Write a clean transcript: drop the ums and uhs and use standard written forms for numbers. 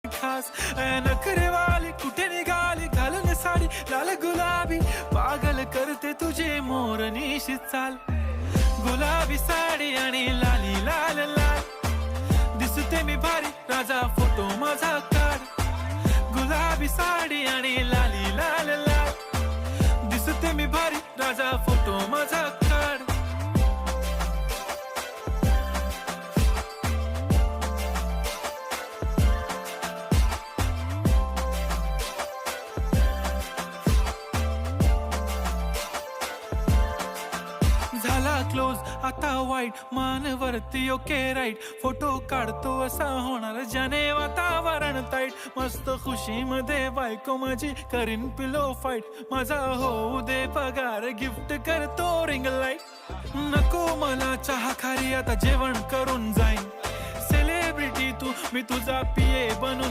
खास नखरेवाली कुठे निघाली घालून साडी लाल गुलाबी पागल करते तुझे मोरनीशी चाल गुलाबी साडी आणि लाली लाल लाल दिसते मी भारी राजा फोटो माझा काढ गुलाबी साडी आणि लाली लाल लाल दिसते मी भारी राजा फोटो माझा काढ झाला क्लोज आता वाईट मानवरती ओके राईट फोटो काढतो असा होणार ज्याने वातावरण ताईट मस्त खुशी मध्ये बायको माझी करीन पिलो फाईट माझा होऊ दे पगार गिफ्ट करतो रिंग लाईट नको मला चहा खारी आता जेवण करून जाईन सेलिब्रिटी तू मी तुझा पिये बनून